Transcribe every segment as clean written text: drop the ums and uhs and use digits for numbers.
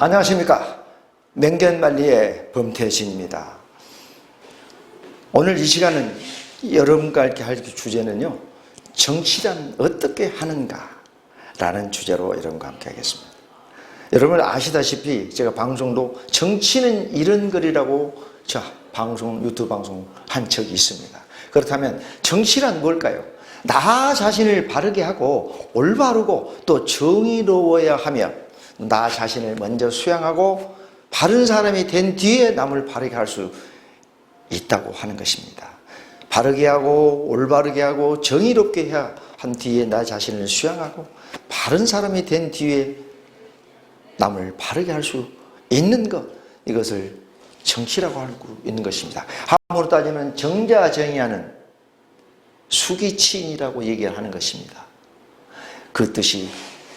안녕하십니까. 맹견만리의 범태신입니다. 오늘 이 시간은 여러분과 함께 할 주제는요, 정치란 어떻게 하는가 라는 주제로 여러분과 함께 하겠습니다. 여러분 아시다시피 제가 방송도 정치는 이런 거리라고 유튜브 방송 한 적이 있습니다. 그렇다면 정치란 뭘까요? 나 자신을 바르게 하고 올바르고 또 정의로워야 하며 나 자신을 먼저 수양하고 바른 사람이 된 뒤에 남을 바르게 할 수 있다고 하는 것입니다. 바르게 하고 올바르게 하고 정의롭게 해야 한 뒤에 나 자신을 수양하고 바른 사람이 된 뒤에 남을 바르게 할 수 있는 것, 이것을 정치라고 할 수 있는 것입니다. 한문으로 따지면 정자정의하는 수기치인이라고 얘기를 하는 것입니다. 그 뜻이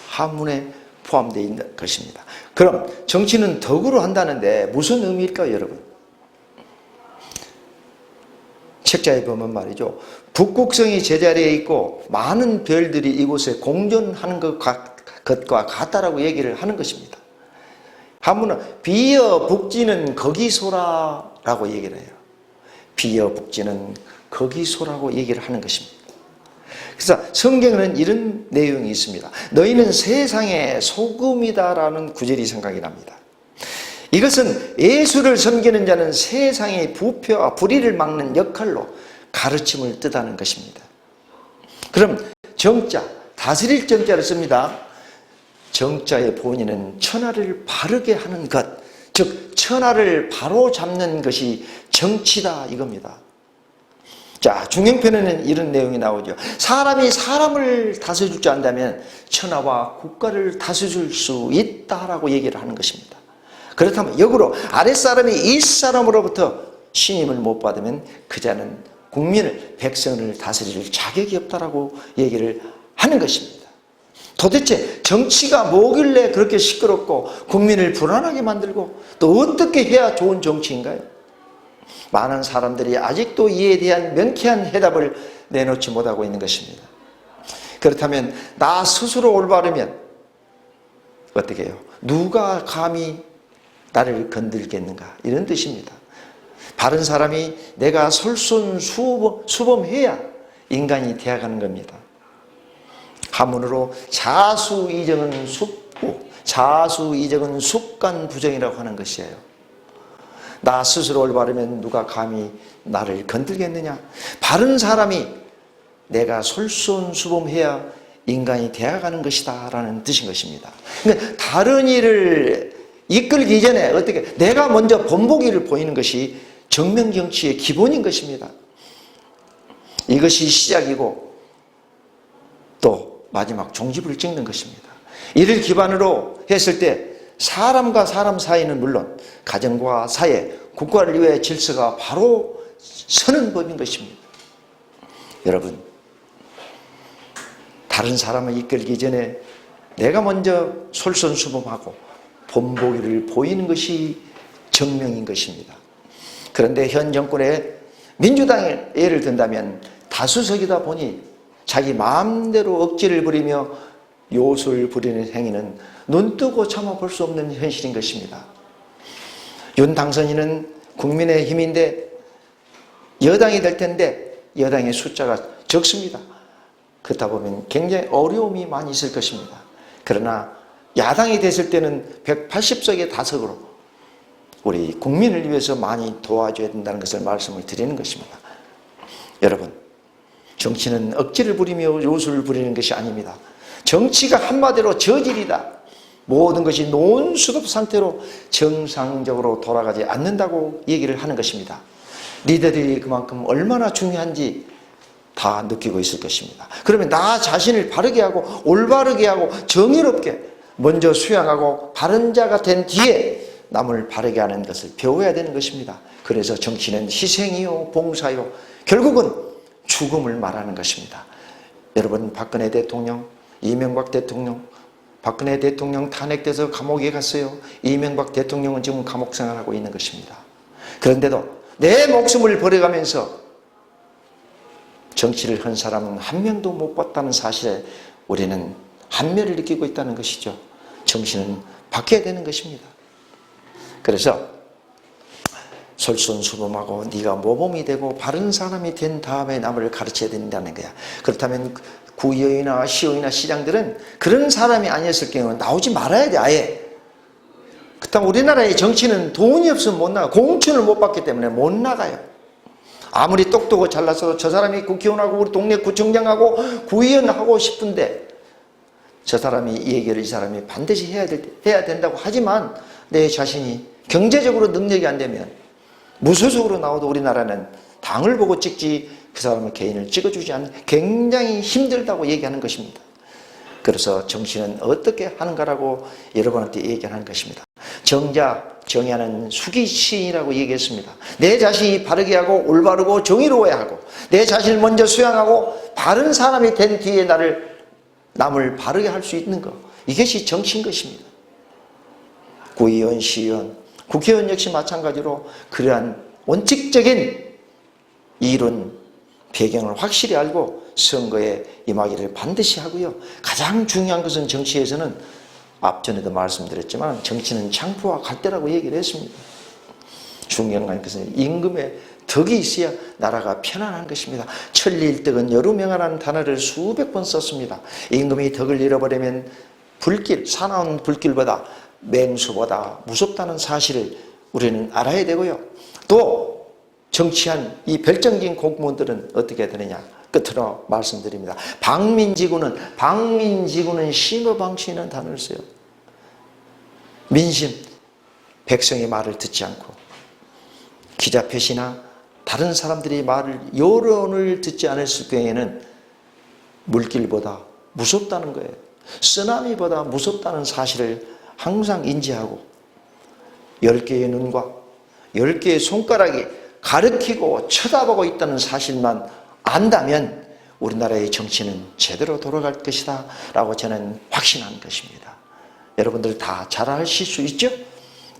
한문에 포함되어 있는 것입니다. 그럼 정치는 덕으로 한다는데 무슨 의미일까요, 여러분? 책자에 보면 말이죠, 북극성이 제자리에 있고 많은 별들이 이곳에 공존하는 것과 같다라고 얘기를 하는 것입니다. 한문은 비여 북지는 거기소라라고 얘기를 해요. 비여 북지는 거기소라고 얘기를 하는 것입니다. 그래서 성경에는 이런 내용이 있습니다. 너희는 세상의 소금이다라는 구절이 생각이 납니다. 이것은 예수를 섬기는 자는 세상의 부패와 불의를 막는 역할로 가르침을 뜻하는 것입니다. 그럼 정자, 다스릴 정자를 씁니다. 정자의 본인은 천하를 바르게 하는 것, 즉 천하를 바로 잡는 것이 정치다 이겁니다. 자, 중형편에는 이런 내용이 나오죠. 사람이 사람을 다스릴 줄 안다면 천하와 국가를 다스릴 수 있다라고 얘기를 하는 것입니다. 그렇다면 역으로 아랫사람이 윗사람으로부터 신임을 못 받으면 그 자는 국민을, 백성을 다스릴 자격이 없다라고 얘기를 하는 것입니다. 도대체 정치가 뭐길래 그렇게 시끄럽고 국민을 불안하게 만들고 또 어떻게 해야 좋은 정치인가요? 많은 사람들이 아직도 이에 대한 명쾌한 해답을 내놓지 못하고 있는 것입니다. 그렇다면 나 스스로 올바르면 어떻게 해요? 누가 감히 나를 건들겠는가? 이런 뜻입니다. 바른 사람이 내가 솔선수범해야 인간이 되어가는 겁니다. 한문으로 자수이정은 습구, 자수이정은 습관부정이라고 하는 것이에요. 나 스스로 올바르면 누가 감히 나를 건들겠느냐? 바른 사람이 내가 솔선수범해야 인간이 되어가는 것이다 라는 뜻인 것입니다. 그러니까 다른 일을 이끌기 전에 어떻게 내가 먼저 본보기를 보이는 것이 정명정치의 기본인 것입니다. 이것이 시작이고 또 마지막 종지부를 찍는 것입니다. 이를 기반으로 했을 때 사람과 사람 사이는 물론 가정과 사회, 국가를 위해 질서가 바로 서는 법인 것입니다. 여러분, 다른 사람을 이끌기 전에 내가 먼저 솔선수범하고 본보기를 보이는 것이 정명인 것입니다. 그런데 현 정권의 민주당의 예를 든다면 다수석이다 보니 자기 마음대로 억지를 부리며 요술 부리는 행위는 눈뜨고 참아볼 수 없는 현실인 것입니다. 윤 당선인은 국민의힘인데 여당이 될 텐데 여당의 숫자가 적습니다. 그렇다 보면 굉장히 어려움이 많이 있을 것입니다. 그러나 야당이 됐을 때는 180석의 다석으로 우리 국민을 위해서 많이 도와줘야 된다는 것을 말씀을 드리는 것입니다. 여러분, 정치는 억지를 부리며 요술을 부리는 것이 아닙니다. 정치가 한마디로 저질이다. 모든 것이 논스톱 상태로 정상적으로 돌아가지 않는다고 얘기를 하는 것입니다. 리더들이 그만큼 얼마나 중요한지 다 느끼고 있을 것입니다. 그러면 나 자신을 바르게 하고 올바르게 하고 정의롭게 먼저 수양하고 바른 자가 된 뒤에 남을 바르게 하는 것을 배워야 되는 것입니다. 그래서 정치는 희생이요 봉사요 결국은 죽음을 말하는 것입니다. 여러분, 박근혜 대통령, 이명박 대통령, 박근혜 대통령 탄핵돼서 감옥에 갔어요. 이명박 대통령은 지금 감옥 생활하고 있는 것입니다. 그런데도 내 목숨을 버려가면서 정치를 한 사람은 한 명도 못 봤다는 사실에 우리는 한멸을 느끼고 있다는 것이죠. 정신은 바뀌어야 되는 것입니다. 그래서 솔선수범하고 네가 모범이 되고 바른 사람이 된 다음에 남을 가르쳐야 된다는 거야. 그렇다면 구의원이나 시의원이나 시장들은 그런 사람이 아니었을 경우는 나오지 말아야 돼, 아예. 그렇다면 우리나라의 정치는 돈이 없으면 못 나가. 공천을 못 받기 때문에 못 나가요. 아무리 똑똑하고 잘나서도 저 사람이 국회의원하고 우리 동네 구청장하고 구의원 하고 싶은데 저 사람이 이 얘기를 이 사람이 반드시 해야 된다고 하지만 내 자신이 경제적으로 능력이 안 되면 무소속으로 나와도 우리나라는 당을 보고 찍지 그 사람의 개인을 찍어주지 않는 굉장히 힘들다고 얘기하는 것입니다. 그래서 정치는 어떻게 하는가라고 여러분한테 얘기하는 것입니다. 정자, 정의하는 수기시인이라고 얘기했습니다. 내 자신이 바르게 하고 올바르고 정의로워야 하고 내 자신을 먼저 수양하고 바른 사람이 된 뒤에 남을 바르게 할 수 있는 것, 이것이 정치인 것입니다. 구의원, 시의원, 국회의원 역시 마찬가지로 그러한 원칙적인 이론 배경을 확실히 알고 선거에 임하기를 반드시 하고요. 가장 중요한 것은 정치에서는 앞전에도 말씀드렸지만 정치는 창포와 갈대라고 얘기를 했습니다. 중요한 것은 임금의 덕이 있어야 나라가 편안한 것입니다. 천리일득은 여루명하라는 단어를 수백 번 썼습니다. 임금의 덕을 잃어버리면 사나운 불길보다 맹수보다 무섭다는 사실을 우리는 알아야 되고요. 또 정치한 이 별정적인 공무원들은 어떻게 되느냐, 끝으로 말씀드립니다. 방민지구는 심어방치는 단어를 써요. 민심, 백성의 말을 듣지 않고 기자패시나 다른 사람들이 여론을 듣지 않았을 경우에는 물길보다 무섭다는 거예요. 쓰나미보다 무섭다는 사실을 항상 인지하고 10개의 눈과 10개의 손가락이 가리키고 쳐다보고 있다는 사실만 안다면 우리나라의 정치는 제대로 돌아갈 것이다 라고 저는 확신한 것입니다. 여러분들 다 잘 하실 수 있죠?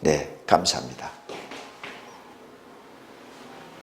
네, 감사합니다.